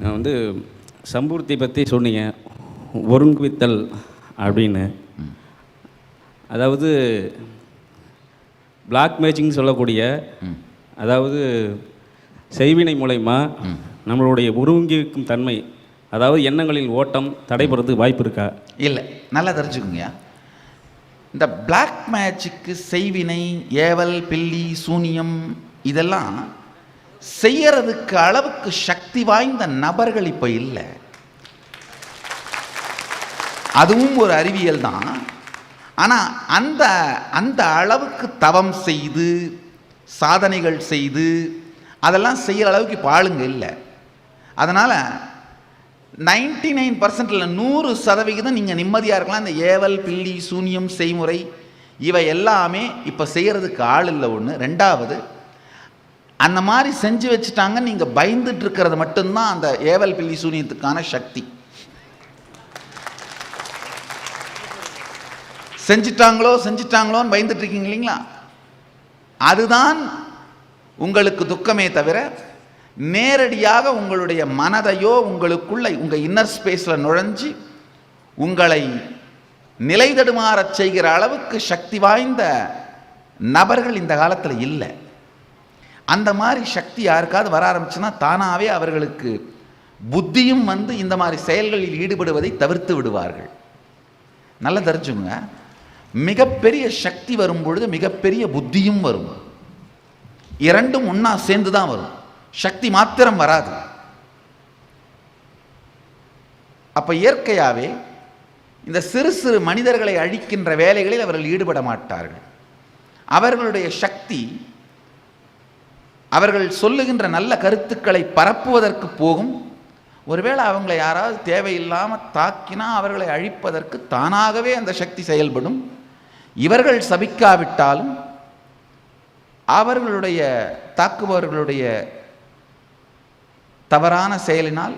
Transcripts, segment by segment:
நான் வந்து சம்பூர்த்தி பற்றி சொன்னீங்க, ஒருங்குவித்தல் அப்படின்னு. அதாவது பிளாக் மேஜிங் சொல்லக்கூடிய, அதாவது செய்வினை மூலயமா நம்மளுடைய ஒருங்கிக்கும் தன்மை, அதாவது எண்ணங்களின் ஓட்டம் தடைபடுறதுக்கு வாய்ப்பு இருக்கா? இல்லை, நல்லா தெரிஞ்சுக்குங்க. இந்த பிளாக் மேஜிக்கு, செய்வினை, ஏவல், பில்லி, சூனியம் இதெல்லாம் செய்யறதுக்கு அளவுக்கு சக்தி வாய்ந்த நபர்கள் இப்போ இல்லை. அதுவும் ஒரு அறிவியல் தான். ஆனால் அந்த அந்த அளவுக்கு தவம் செய்து சாதனைகள் செய்து அதெல்லாம் செய்கிற அளவுக்கு இப்போ ஆளுங்க இல்லை. அதனால் 99% இல்லை, 100% நீங்கள் நிம்மதியாக இருக்கலாம். இந்த ஏவல், பில்லி, சூனியம், செய்முறை இவை எல்லாமே இப்போ செய்கிறதுக்கு ஆள் இல்லை. ஒன்று. ரெண்டாவது, அந்த மாதிரி செஞ்சு வச்சுட்டாங்க, நீங்கள் பயந்துட்டு இருக்கிறது மட்டும்தான் அந்த ஏவல், பில்லி, சூனியத்துக்கான சக்தி. செஞ்சிட்டாங்களோன்னு பயந்துட்டு இருக்கீங்க இல்லைங்களா? அதுதான் உங்களுக்கு துக்கமே தவிர நேரடியாக உங்களுடைய மனதையோ உங்களுக்குள்ள உங்கள் இன்னர் ஸ்பேஸில் நுழைஞ்சி உங்களை நிலை தடுமாறச் செய்கிற அளவுக்கு சக்தி வாய்ந்த நபர்கள் இந்த காலத்தில் இல்லை. அந்த மாதிரி சக்தி யாருக்காவது வர ஆரம்பிச்சுன்னா தானாகவே அவர்களுக்கு புத்தியும் வந்து இந்த மாதிரி செயல்களில் ஈடுபடுவதை தவிர்த்து விடுவார்கள். நல்லா தெரிஞ்சுங்க, மிகப்பெரிய சக்தி வரும்பொழுது மிகப்பெரிய புத்தியும் வரும். இரண்டும் ஒன்றா சேர்ந்து தான் வரும், சக்தி மாத்திரம் வராது. அப்போ இயற்கையாகவே இந்த சிறு சிறு மனிதர்களை அழிக்கின்ற வேலைகளில் அவர்கள் ஈடுபட மாட்டார்கள். அவர்களுடைய சக்தி அவர்கள் சொல்லுகின்ற நல்ல கருத்துக்களை பரப்புவதற்கு போகும். ஒருவேளை அவங்களை யாராவது தேவையில்லாமல் தாக்கினா அவர்களை அழிப்பதற்கு தானாகவே அந்த சக்தி செயல்படும். இவர்கள் சபிக்காவிட்டாலும் அவர்களுடைய தாக்குபவர்களுடைய தவறான செயலினால்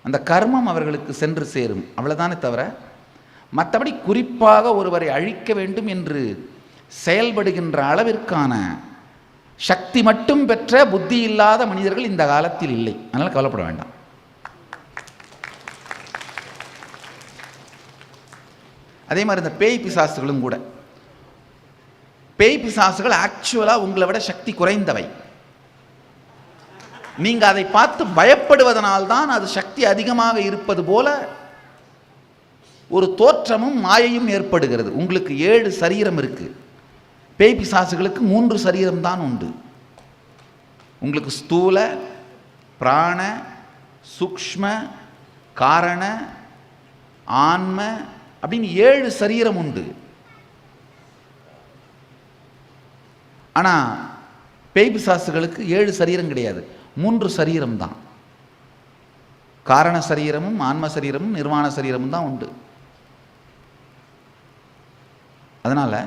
அந்த கர்மம் அவர்களுக்கு சென்று சேரும். அவ்வளவுதானே தவிர மற்றபடி குறிப்பாக ஒருவரை அழிக்க வேண்டும் என்று செயல்படுகின்ற அளவிற்கான சக்தி மட்டும் பெற்ற புத்தி இல்லாத மனிதர்கள் இந்த காலத்தில் இல்லை. அதனால் கவலைப்பட வேண்டாம். அதே மாதிரி இந்த பேய் பிசாசுகளும் கூட, பேய் பிசாசுகள் ஆக்சுவலாக உங்களை விட சக்தி குறைந்தவை. நீங்கள் அதை பார்த்து பயப்படுவதனால்தான் அது சக்தி அதிகமாக இருப்பது போல ஒரு தோற்றமும் மாயையும் ஏற்படுகிறது. உங்களுக்கு 7 சரீரம் இருக்கு, பேய் பிசாசுகளுக்கு 3 சரீரம் தான் உண்டு. உங்களுக்கு ஸ்தூல, பிராண, சூக்ஷ்ம, காரண, ஆன்ம அப்படின்னு 7 சரீரம் உண்டு. ஆனால் பேய் பிசாசுகளுக்கு 7 சரீரம் கிடையாது, 3 சரீரம் தான். காரண சரீரமும் ஆன்ம சரீரமும் நிர்வாண சரீரமும் தான் உண்டு. அதனால்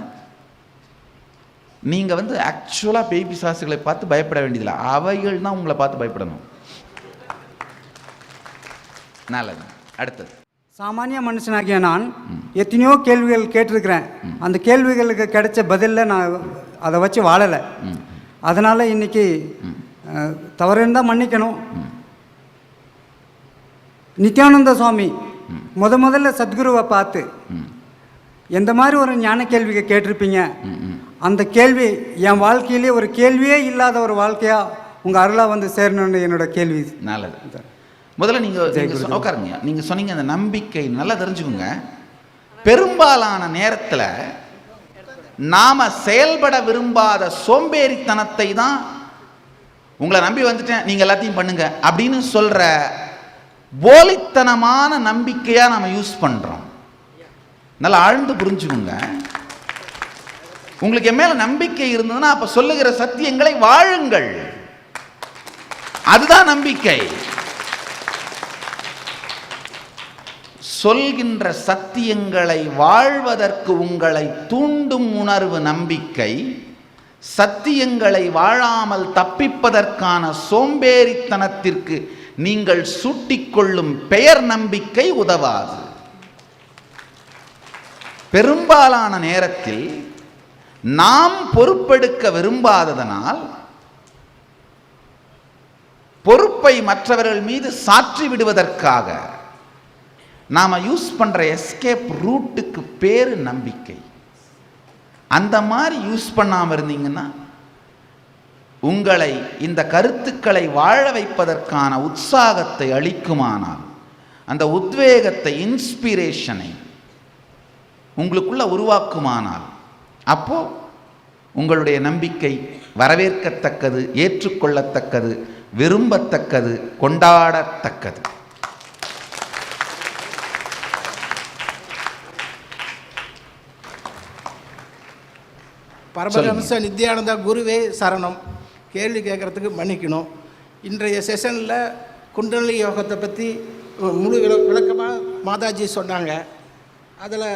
நீங்கள் வந்து ஆக்சுவலாக பேய் பிசாசுகளை பார்த்து பயப்பட வேண்டியதில்லை, அவைகள் தான் உங்களை பார்த்து பயப்படணும். நல்லது. அடுத்தது, சாமானிய மனுஷனாகிய நான் எத்தனையோ கேள்விகள் கேட்டிருக்கிறேன். அந்த கேள்விகளுக்கு கிடைச்ச பதிலில் நான் அதை வச்சு வாழலை. அதனால் இன்னைக்கு தவறு இருந்தால் மன்னிக்கணும். நித்யானந்த சுவாமி முதல்ல சத்குருவை பார்த்து எந்த மாதிரி ஒரு ஞான கேள்வியை கேட்டிருப்பீங்க. அந்த கேள்வி என் வாழ்க்கையிலே ஒரு கேள்வியே இல்லாத ஒரு வாழ்க்கையாக உங்கள் அருளாக வந்து சேரணும்னு என்னோட கேள்வி. நல்லது. முதல்ல நீங்கள் உட்காருங்க. நீங்கள் சொன்னீங்க அந்த நம்பிக்கை, நல்லா தெரிஞ்சுக்கோங்க. பெரும்பாலான நேரத்தில் நாம் செயல்பட விரும்பாத சோம்பேறித்தனத்தை தான் உங்களை நம்பி வந்துட்டேன் நீங்கள் எல்லாத்தையும் பண்ணுங்க அப்படின்னு சொல்கிற போலித்தனமான நம்பிக்கையாக நாம் யூஸ் பண்ணுறோம். நல்லா ஆழ்ந்து புரிஞ்சுக்கோங்க. உங்களுக்கு என் மேல நம்பிக்கை இருந்ததுன்னா அப்ப சொல்லுகிற சத்தியங்களை வாழுங்கள், அதுதான் நம்பிக்கை. சொல்கின்ற சத்தியங்களை வாழ்வதற்கு உங்களை தூண்டும் உணர்வு நம்பிக்கை. சத்தியங்களை வாழாமல் தப்பிப்பதற்கான சோம்பேறித்தனத்திற்கு நீங்கள் சூட்டிக்கொள்ளும் பெயர் நம்பிக்கை உதவாது. பெரும்பாலான நேரத்தில் நாம் பொறுப்பெடுக்க விரும்பாததனால் பொறுப்பை மற்றவர்கள் மீது சாற்றி விடுவதற்காக நாம யூஸ் பண்ற எஸ்கேப் ரூட்டுக்கு பேரு நம்பிக்கை. அந்த மாதிரி யூஸ் பண்ணாம இருந்தீங்கன்னா உங்களை இந்த கருத்துக்களை வாழ வைப்பதற்கான உற்சாகத்தை அளிக்குமானால், அந்த உத்வேகத்தை, இன்ஸ்பிரேஷனை உங்களுக்குள்ள உருவாக்குமானால், அப்போ உங்களுடைய நம்பிக்கை வரவேற்கத்தக்கது, ஏற்றுக்கொள்ளத்தக்கது, விரும்பத்தக்கது, கொண்டாடத்தக்கது. பரமஹம்ச நித்யானந்தா குருவே சரணம். கேள்வி கேட்குறதுக்கு மன்னிக்கணும். இன்றைய செஷனில் குண்டலினி யோகத்தை பற்றி முழு விளக்கமாக மாதாஜி சொன்னாங்க. அதில்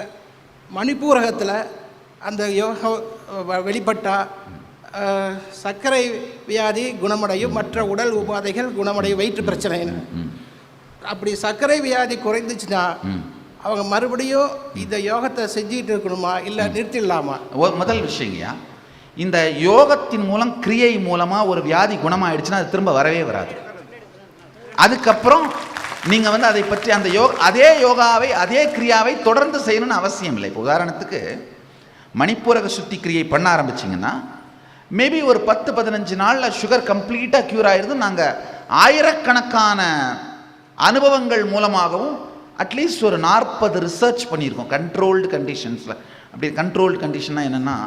மணிப்பூரகத்தில் அந்த யோகம் வெளிப்பட்டால் சர்க்கரை வியாதி குணமடையும், மற்ற உடல் உபாதைகள் குணமடையும், வயிற்று பிரச்சனைன்னு. அப்படி சர்க்கரை வியாதி குறைந்துச்சுன்னா அவங்க மறுபடியும் இந்த யோகத்தை செஞ்சுட்டு இருக்கணுமா, இல்லை நிறுத்திடலாமா? முதல் விஷயங்கய்யா, இந்த யோகத்தின் மூலம், கிரியை மூலமாக ஒரு வியாதி குணமாயிடுச்சுன்னா அது திரும்ப வரவே வராது. அதுக்கப்புறம் நீங்கள் அதை பற்றி அந்த அதே யோகாவை, அதே கிரியாவை தொடர்ந்து செய்யணும்னு அவசியம் இல்லை. இப்போ உதாரணத்துக்கு மணிப்பூரக சுத்தி கிரியை பண்ண ஆரம்பிச்சிங்கன்னா மேபி ஒரு 10-15 நாளில் சுகர் கம்ப்ளீட்டாக க்யூர் ஆயிடுது. நாங்கள் ஆயிரக்கணக்கான அனுபவங்கள் மூலமாகவும் அட்லீஸ்ட் ஒரு 40 ரிசர்ச் பண்ணியிருக்கோம் கண்ட்ரோல்டு கண்டிஷன்ஸில். அப்படி கண்ட்ரோல்டு கண்டிஷன்னா என்னென்னா,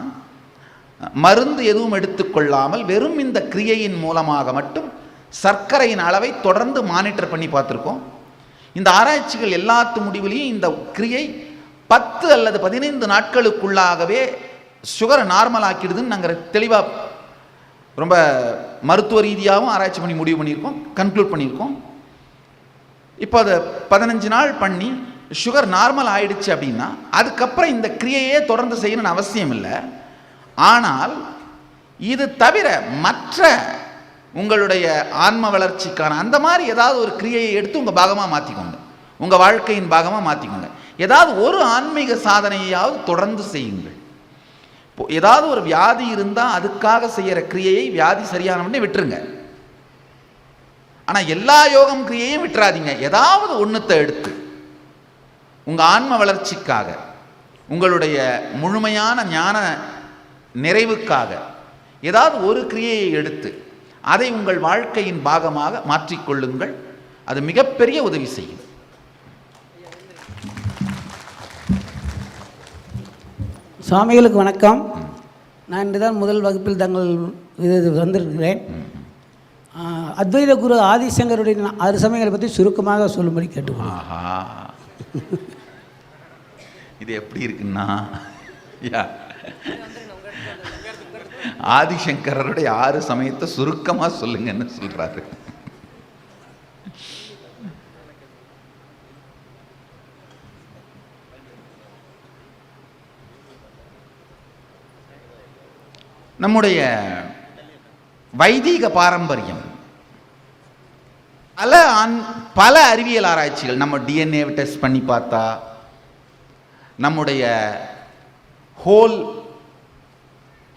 மருந்து எதுவும் எடுத்துக்கொள்ளாமல் வெறும் இந்த கிரியையின் மூலமாக மட்டும் சர்க்கரையின் அளவை தொடர்ந்து மானிட்டர் பண்ணி பார்த்துருக்கோம். இந்த ஆராய்ச்சிகள் எல்லாத்து முடிவுலையும் இந்த கிரியை 10 அல்லது 15 நாட்களுக்குள்ளாகவே சுகரை நார்மல் ஆக்கிடுதுன்னு நாங்கள் தெளிவாக ரொம்ப மருத்துவ ரீதியாகவும் ஆராய்ச்சி பண்ணி முடிவு பண்ணியிருக்கோம், கன்க்ளூட் பண்ணியிருக்கோம். இப்போ அதை 15 நாள் பண்ணி சுகர் நார்மல் ஆயிடுச்சு அப்படின்னா அதுக்கப்புறம் இந்த கிரியையே தொடர்ந்து செய்யணும்னு அவசியம் இல்லை. ஆனால் இது தவிர மற்ற உங்களுடைய ஆன்ம வளர்ச்சிக்கான அந்த மாதிரி ஏதாவது ஒரு கிரியையை எடுத்து உங்கள் பாகமாக மாற்றிக்கோங்க, உங்கள் வாழ்க்கையின் பாகமாக மாற்றிக்கோங்க. ஏதாவது ஒரு ஆன்மீக சாதனையாவது தொடர்ந்து செய்யுங்கள். இப்போ ஏதாவது ஒரு வியாதி இருந்தால் அதுக்காக செய்கிற கிரியையை வியாதி சரியான உடனே விட்டுருங்க. ஆனால் எல்லா யோகம் கிரியையும் விட்டுறாதீங்க. ஏதாவது ஒன்றுத்தை எடுத்து உங்கள் ஆன்ம வளர்ச்சிக்காக, உங்களுடைய முழுமையான ஞான நிறைவுக்காக ஏதாவது ஒரு கிரியையை எடுத்து அதை உங்கள் வாழ்க்கையின் பாகமாக மாற்றிக்கொள்ளுங்கள். அது மிகப்பெரிய உதவி செய்யும். சுவாமிகளுக்கு வணக்கம். நான் இன்று தான் முதல் வகுப்பில் தங்கள் வந்திருக்கிறேன். அத்வைத குரு ஆதிசங்கருடைய 6 சமயங்களை பற்றி சுருக்கமாக சொல்லும்படி கேட்டுக்கொள்கிறேன். இது எப்படி இருக்குன்னா, ஆதிசங்கரருடைய 6 சமயத்தை சுருக்கமாக சொல்லுங்கன்னு சொல்றாரு. நம்முடைய வைதீக பாரம்பரியம் பல அறிவியல் ஆராய்ச்சிகள், நம்ம டிஎன்ஏ டெஸ்ட் பண்ணி பார்த்தா, நம்முடைய ஹோல்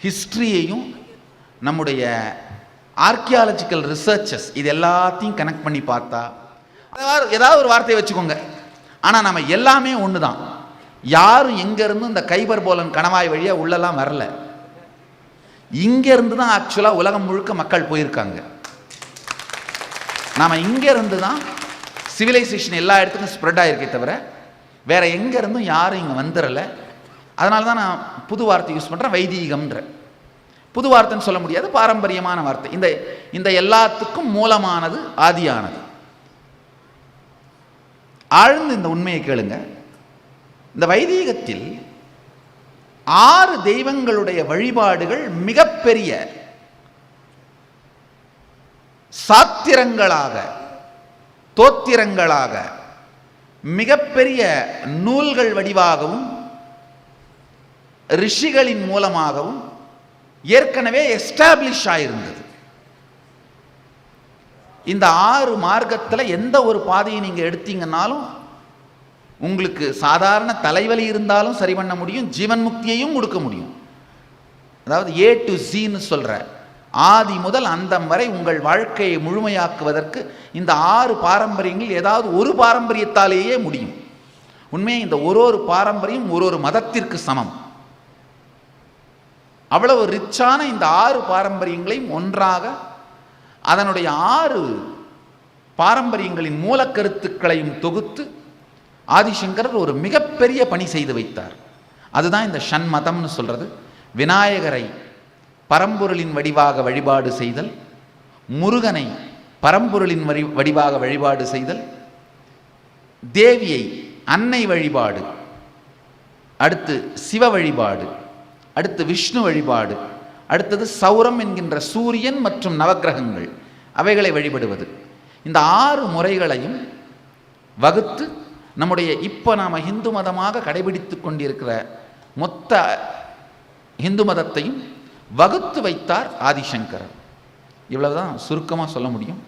ஹிஸ்ட்ரியையும், நம்முடைய ஆர்கியாலஜிக்கல் ரிசர்ச்சஸ் இது எல்லாத்தையும் கனெக்ட் பண்ணி பார்த்தா, ஏதாவது ஒரு வார்த்தையை வச்சுக்கோங்க, ஆனால் நம்ம எல்லாமே ஒன்று தான். யாரும் எங்கேருந்து இந்த கைபர் போலன் கணவாய் வழியாக உள்ளெல்லாம் வரல. இங்கேருந்து தான் ஆக்சுவலாக உலகம் முழுக்க மக்கள் போயிருக்காங்க. நாம் இங்கேருந்து தான் சிவிலைசேஷன் எல்லா இடத்துக்கும் ஸ்ப்ரெட் ஆகிருக்கே தவிர வேற எங்கேருந்தும் யாரும் இங்கே வந்துடலை. அதனால தான் நான் புது வார்த்தை யூஸ் பண்ணுறேன், வைதீகம்ன்ற. புது வார்த்தைன்னு சொல்ல முடியாது, பாரம்பரியமான வார்த்தை. இந்த எல்லாத்துக்கும் மூலமானது, ஆதியானது. ஆழ்ந்து இந்த உண்மையை கேளுங்க. இந்த வைதீகத்தில் 6 தெய்வங்களுடைய வழிபாடுகள் மிகப்பெரிய சாத்திரங்களாக, தோத்திரங்களாக, மிகப்பெரிய நூல்கள் வடிவாகவும் ரிஷிகளின் மூலமாகவும் ஏற்கனவே எஸ்டாப்ளிஷ் ஆயிருந்தது. இந்த 6 மார்க்கத்தில் எந்த ஒரு பாதையை நீங்க எடுத்தீங்கன்னாலும் உங்களுக்கு சாதாரண தலைவலி இருந்தாலும் சரி பண்ண முடியும், ஜீவன் முக்தியையும் கொடுக்க முடியும். அதாவது A to Zன்னு சொல்ற ஆதி முதல் அந்தம் வரை உங்கள் வாழ்க்கையை முழுமையாக்குவதற்கு இந்த 6 பாரம்பரியங்கள் ஏதாவது ஒரு பாரம்பரியத்தாலேயே முடியும். உண்மையாக இந்த ஒரு பாரம்பரியம் ஒரு மதத்திற்கு சமம். அவ்வளவு ரிச்சான இந்த 6 பாரம்பரியங்களையும் ஒன்றாக அதனுடைய 6 பாரம்பரியங்களின் மூலக்கருத்துக்களையும் தொகுத்து ஆதிசங்கரர் ஒரு மிகப்பெரிய பணி செய்து வைத்தார். அதுதான் இந்த ஷண்மதம்னு சொல்றது. விநாயகரை பரம்பொருளின் வடிவாக வழிபாடு செய்தல், முருகனை பரம்பொருளின் வடிவாக வழிபாடு செய்தல், தேவியை அன்னை வழிபாடு, அடுத்து சிவ வழிபாடு, அடுத்து விஷ்ணு வழிபாடு, அடுத்தது சௌரம் என்கின்ற சூரியன் மற்றும் நவக்கிரகங்கள் அவைகளை வழிபடுவது. இந்த 6 முறைகளையும் வகுத்து நம்முடைய இப்போ நாம் இந்து மதமாக கடைபிடித்து கொண்டிருக்கிற மொத்த இந்து மதத்தையும் வகுத்து வைத்தார் ஆதிசங்கரர். இவ்வளவுதான் சுருக்கமாக சொல்ல முடியும்.